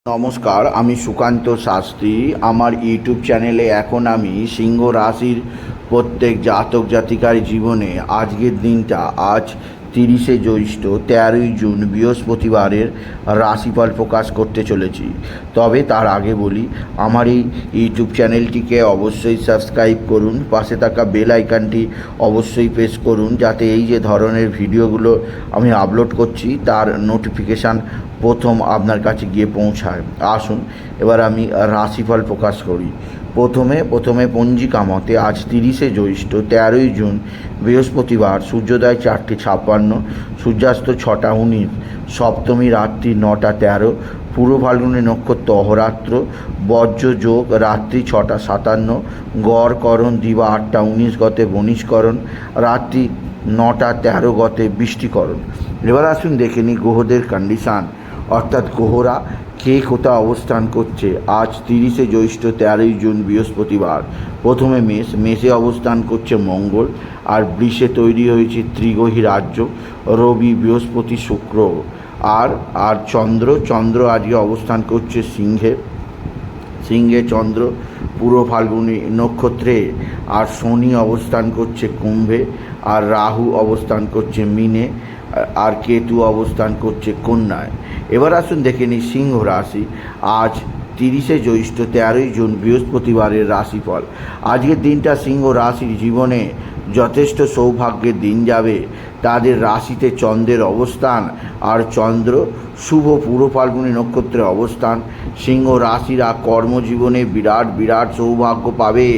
নমস্কার, আমি সুকান্ত শাস্ত্রী। আমার ইউটিউব চ্যানেলে এখন আমি সিংহ রাশির প্রত্যেক জাতক জাতিকার জীবনে আজকের দিনটা আজ 30শে জ্যৈষ্ঠ 13ই জুন বৃহস্পতিবারের রাশিফল প্রকাশ করতে চলেছি। তবে তার আগে বলি, আমার এই ইউটিউব চ্যানেলটিকে অবশ্যই সাবস্ক্রাইব করুন, পাশে থাকা বেল আইকনটি অবশ্যই প্রেস করুন, যাতে এই যে ধরনের ভিডিওগুলো আমি আপলোড করছি তার নোটিফিকেশান প্রথম আপনার কাছে গিয়ে পৌঁছায়। আসুন এবার আমি রাশিফল প্রকাশ করি। প্রথমে পঞ্জিকা মতে আজ 30শে জ্যৈষ্ঠ 13ই জুন বৃহস্পতিবার, সূর্যোদয় 4:56, সূর্যাস্ত 6:19, সপ্তমী রাত্রি 9:13, পূর্ব ফাল্গুনী নক্ষত্র অহরাত্র, বজ্র যোগ রাত্রি 6:57, গড় করণ দিবা 8:19 গতে বণিজকরণ, রাত্রি 9:13 গতে বৃষ্টিকরণ। এবার আসুন দেখে নিই গ্রহদের কন্ডিশান, অর্থাৎ গ্রহরা কে কোথায় অবস্থান করছে আজ 30শে জ্যৈষ্ঠ 13ই জুন বৃহস্পতিবার। প্রথমে মেষে অবস্থান করছে মঙ্গল, আর বৃষে তৈরি হয়েছে ত্রিগ্রহী রাজ্য, রবি, বৃহস্পতি, শুক্র। আর চন্দ্র আজকে অবস্থান করছে সিংহে চন্দ্র পূর্ব ফাল্গুনী নক্ষত্রে, আর শনি অবস্থান করছে কুম্ভে, আর রাহু অবস্থান করছে মীনে, আর কেতু অবস্থান করছে কন্যায়। এবার আসুন দেখে নিই সিংহ রাশি আজ 30শে জ্যৈষ্ঠ 13ই জুন বৃহস্পতিবারের রাশিফল। আজকের দিনটা সিংহ রাশির জীবনে যথেষ্ট সৌভাগ্যের দিন যাবে। তাদের রাশিতে চন্দ্রের অবস্থান, আর চন্দ্র শুভ পূর্ব ফাল্গুনী নক্ষত্রে অবস্থান। সিংহ রাশিরা কর্মজীবনে বিরাট সৌভাগ্য পাবে।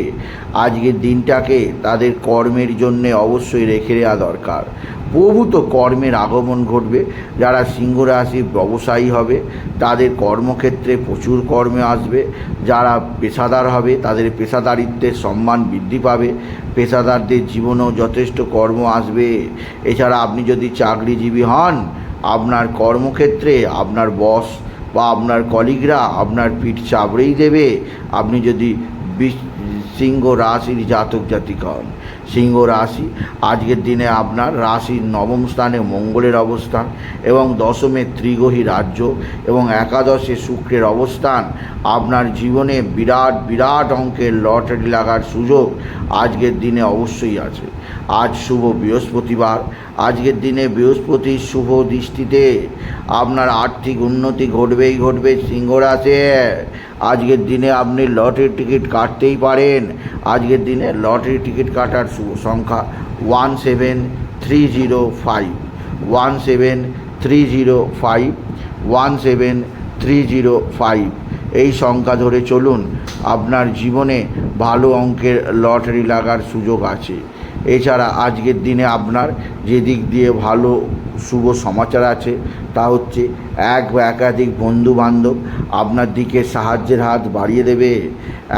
আজকের দিনটাকে তাদের কর্মের জন্যে অবশ্যই রেখে দেওয়া দরকার। প্রভূত কর্মের আগমন ঘটবে। যারা সিংহ রাশি ব্যবসায়ী হবে তাদের কর্মক্ষেত্রে প্রচুর কর্মে আসবে। যারা পেশাদার হবে তাদের পেশাদারিত্বের সম্মান বৃদ্ধি পাবে। পেশাদারদের জীবনেও যথেষ্ট কর্ম আসবে। এছাড়া আপনি যদি চাকরিজীবী হন, আপনার কর্মক্ষেত্রে আপনার বস বা আপনার কলিগরা আপনার পিঠ চাপড়েই দেবে। আপনি যদি সিংহ রাশির জাতক জাতিকা হন। সিংহ রাশি আজকের দিনে আপনার রাশির নবম স্থানে মঙ্গলের অবস্থান, এবং দশমে ত্রিগ্রহী রাজ্য, এবং একাদশে শুক্রের অবস্থান আপনার জীবনে বিরাট অঙ্কের লটারি লাগার সুযোগ আজকের দিনে অবশ্যই আছে। আজ শুভ বৃহস্পতিবার। আজকের দিনে বৃহস্পতির শুভ দৃষ্টিতে আপনার আর্থিক উন্নতি ঘটবে সিংহ রাশি। আজকের দিনে আপনি লটারির টিকিট কাটতেই পারেন। আজকের দিনে লটারি টিকিট কাটার শুভ সংখ্যা 17305, 17305, 17305। এই সংখ্যা ধরে চলুন, আপনার জীবনে ভালো অঙ্কের লটারি লাগার সুযোগ আছে। এছাড়া আজকের দিনে আপনার যে দিক দিয়ে ভালো শুভ সমাচার আছে তা হচ্ছে এক বা একাধিক বন্ধুবান্ধব আপনার দিকে সাহায্যের হাত বাড়িয়ে দেবে।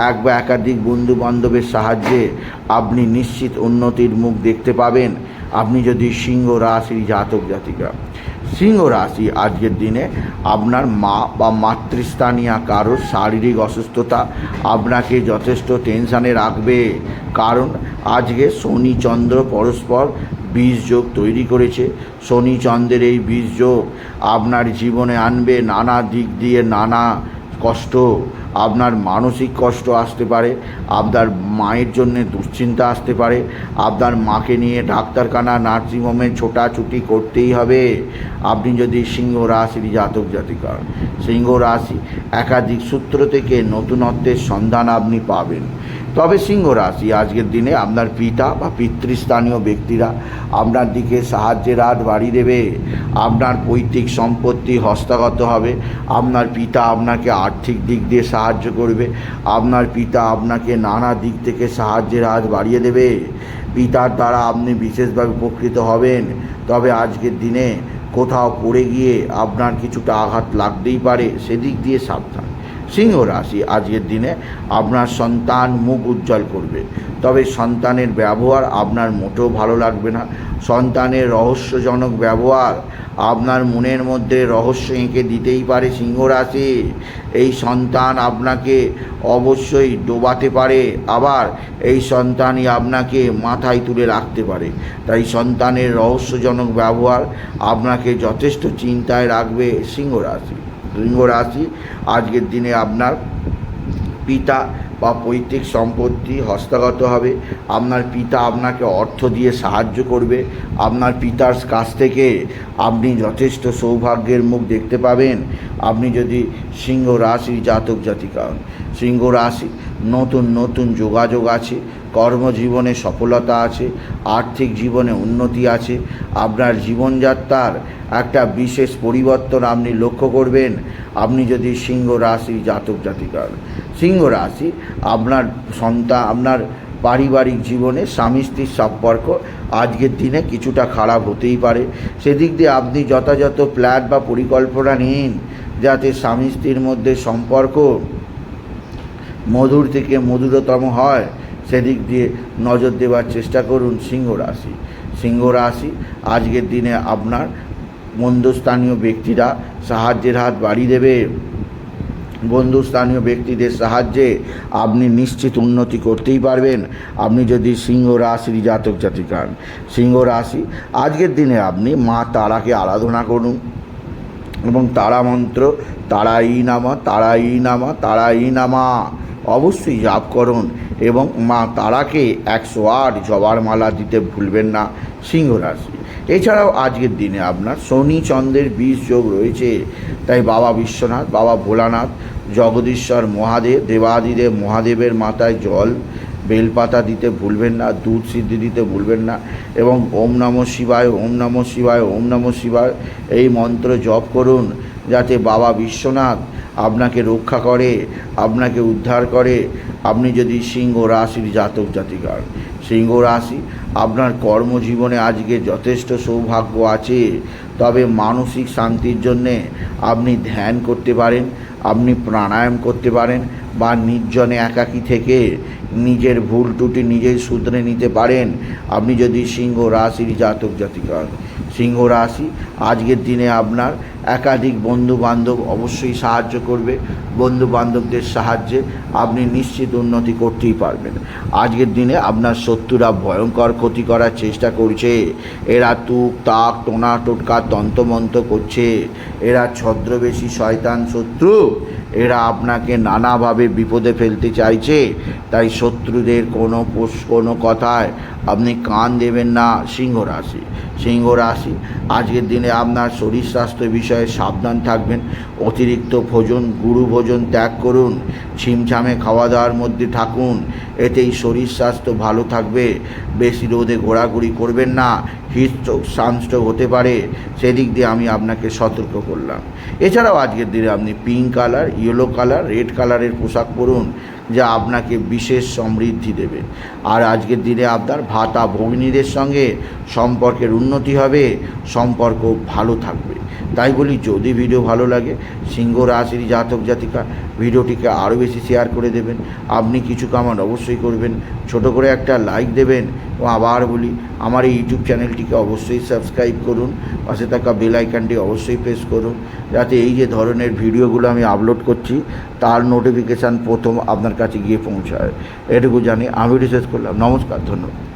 এক বা একাধিক বন্ধুবান্ধবের সাহায্যে আপনি নিশ্চিত উন্নতির মুখ দেখতে পাবেন, আপনি যদি সিংহ রাশির জাতক জাতিকা। সিংহ রাশি আজকের দিনে আপনার মা বা মাতৃস্থানীয় কারোর শারীরিক অসুস্থতা আপনাকে যথেষ্ট টেনশানে রাখবে। কারণ আজকে শনি চন্দ্র পরস্পর বীজ যোগ তৈরি করেছে। শনি চন্দ্রের এই বীজ যোগ আপনার জীবনে আনবে নানা দিক দিয়ে নানা কষ্ট। আপনার মানসিক কষ্ট আসতে পারে, আপনার মায়ের জন্যে দুশ্চিন্তা আসতে পারে, আপনার মাকে নিয়ে ডাক্তারখানা নার্সিংহোমে ছোটাছুটি করতেই হবে আপনি যদি সিংহ রাশির জাতক জাতিকা। সিংহ রাশি একাধিক সূত্র থেকে নতুনত্বের সন্ধান আপনি পাবেন। তবে সিংহ রাশি আজকের দিনে আপনার পিতা বা পিতৃস্থানীয় ব্যক্তিরা আপনার দিকে সাহায্যের হাত বাড়িয়ে দেবে। আপনার পৈতৃক সম্পত্তি হস্তগত হবে। আপনার পিতা আপনাকে আর্থিক দিক দিয়ে সাহায্য করবে। আপনার পিতা আপনাকে নানা দিক থেকে সাহায্যের হাত বাড়িয়ে দেবে। পিতার দ্বারা আপনি বিশেষভাবে উপকৃত হবেন। তবে আজকের দিনে কোথাও পড়ে গিয়ে আপনার কিছুটা আঘাত লাগতেই পারে, সেদিক দিয়ে সাবধান। সিংহ রাশি আজকের দিনে আপনার সন্তান মুখ উজ্জ্বল করবে, তবে সন্তানের ব্যবহার আপনার মোটেও ভালো লাগবে না। সন্তানের রহস্যজনক ব্যবহার আপনার মনের মধ্যে রহস্য এঁকে দিতেই পারে সিংহ রাশি। এই সন্তান আপনাকে অবশ্যই ডোবাতে পারে, আবার এই সন্তানই আপনাকে মাথায় তুলে রাখতে পারে। তাই সন্তানের রহস্যজনক ব্যবহার আপনাকে যথেষ্ট চিন্তায় রাখবে সিংহ রাশি। সিংহ রাশি আজকের দিনে আপনার পিতা বা পৈতৃক সম্পত্তি হস্তগত হবে। আপনার পিতা আপনাকে অর্থ দিয়ে সাহায্য করবে। আপনার পিতার কাছ থেকে আপনি যথেষ্ট সৌভাগ্যের মুখ দেখতে পাবেন। আপনি যদি সিংহ রাশির জাতক জাতিকা হন, সিংহ রাশি নতুন নতুন যোগাযোগ আছে, কর্মজীবনে সফলতা আছে, আর্থিক জীবনে উন্নতি আছে। আপনার জীবনযাত্রার একটা বিশেষ পরিবর্তন আপনি লক্ষ্য করবেন। আপনি যদি সিংহ রাশির জাতক জাতিকা হন, সিংহ রাশি আপনার সন্তান, আপনার পারিবারিক জীবনে স্বামী স্ত্রীর সম্পর্ক আজকের দিনে কিছুটা খারাপ হতেই পারে। সেদিক দিয়ে আপনি যথাযথ প্ল্যান বা পরিকল্পনা নিন যাতে স্বামী স্ত্রীর মধ্যে সম্পর্ক মধুর থেকে মধুরতম হয়, সেদিক দিয়ে নজর দেওয়ার চেষ্টা করুন সিংহ রাশি। সিংহ রাশি আজকের দিনে আপনার বন্ধুস্থানীয় ব্যক্তিরা সাহায্যের হাত বাড়িয়ে দেবে। বন্ধুস্থানীয় ব্যক্তিদের সাহায্যে আপনি নিশ্চিত উন্নতি করতেই পারবেন। আপনি যদি সিংহ রাশির জাতক জাতিকা হন, সিংহ রাশি আজকের দিনে আপনি মা তারাকে আরাধনা করুন এবং তারা মন্ত্র তারাই নামা তারাই নামা তারাই নামা অবশ্যই জাপ করুন এবং মা তারাকে 108 জবার মালা দিতে ভুলবেন না সিংহ রাশি। এছাড়াও আজকের দিনে আপনার শনি চন্দ্রের 20 যোগ রয়েছে, তাই বাবা বিশ্বনাথ, বাবা ভোলানাথ, জগদীশ্বর মহাদেব, দেবাদিদেব মহাদেবের মাথায় জল বেলপাতা দিতে ভুলবেন না, দুধ সিদ্ধি দিতে ভুলবেন না এবং ওম নমঃ শিবায় ওম নমঃ শিবায় ওম নমঃ শিবায় এই মন্ত্র জপ করুন যাতে বাবা বিশ্বনাথ আপনাকে রক্ষা করে, আপনাকে উদ্ধার করে। আপনি যদি সিংহ রাশির জাতক জাতিকা হন, সিংহ রাশি আপনার কর্মজীবনে আজকে যথেষ্ট সৌভাগ্য আছে, তবে মানসিক শান্তির জন্যে আপনি ধ্যান করতে পারেন, আপনি প্রাণায়াম করতে পারেন বা নির্জনে একাকী থেকে নিজের ভুল ত্রুটি নিজেই শুধরে নিতে পারেন। আপনি যদি সিংহ রাশির জাতক জাতিকা হন, সিংহ রাশি আজকের দিনে আপনার একাধিক বন্ধু বান্ধব অবশ্যই সাহায্য করবে। বন্ধু বান্ধবদের সাহায্যে আপনি নিশ্চিত উন্নতি করতেই পারবেন। আজকের দিনে আপনার শত্রুরা ভয়ঙ্কর ক্ষতি করার চেষ্টা করছে। এরা তুক তাক টোনা টোটকা তন্ত্রমন্ত্র করছে। এরা ছদ্মবেশী শয়তান শত্রু, এরা আপনাকে নানাভাবে বিপদে ফেলতে চাইছে। তাই শত্রুদের কোনো কথায় আপনি কান দেবেন না সিংহ রাশি। সিংহ রাশি আজকের দিনে আপনার শরীর স্বাস্থ্য বিষয়ে সাবধান থাকবেন। অতিরিক্ত ভোজন গুরু ভোজন ত্যাগ করুন, ছিমছামে খাওয়া দাওয়ার মধ্যে থাকুন, এতেই শরীর স্বাস্থ্য ভালো থাকবে। বেশি রোদে ঘোরাঘুরি করবেন না, হিটস্ট্রোক সানস্ট্রোক হতে পারে, সেদিক দিয়ে আমি আপনাকে সতর্ক করলাম। এছাড়াও আজকের দিনে আপনি pink colour, yellow colour, red কালারের পোশাক পরুন যা আপনাকে বিশেষ সমৃদ্ধি দেবে। আর আজকের দিনে আপনার ভাতা ভগিনীদের সঙ্গে সম্পর্কের উন্নতি হবে, সম্পর্ক ভালো থাকবে। তাই বলি, যদি ভিডিও ভালো লাগে সিংহ রাশির জাতক জাতিকা ভিডিওটিকে আরও বেশি শেয়ার করে দেবেন। আপনি কিছু কমেন্ট অবশ্যই করবেন, ছোট করে একটা লাইক দেবেন এবং আবার বলি আমার এই ইউটিউব চ্যানেলটিকে অবশ্যই সাবস্ক্রাইব করুন, পাশে থাকা বেল আইকনটি অবশ্যই প্রেস করুন যাতে এই যে ধরনের ভিডিওগুলো আমি আপলোড করছি তার নোটিফিকেশান প্রথম আপনার কাছে গিয়ে পৌঁছায়। এটুকু জানি আমি শেষ করলাম। নমস্কার, ধন্যবাদ।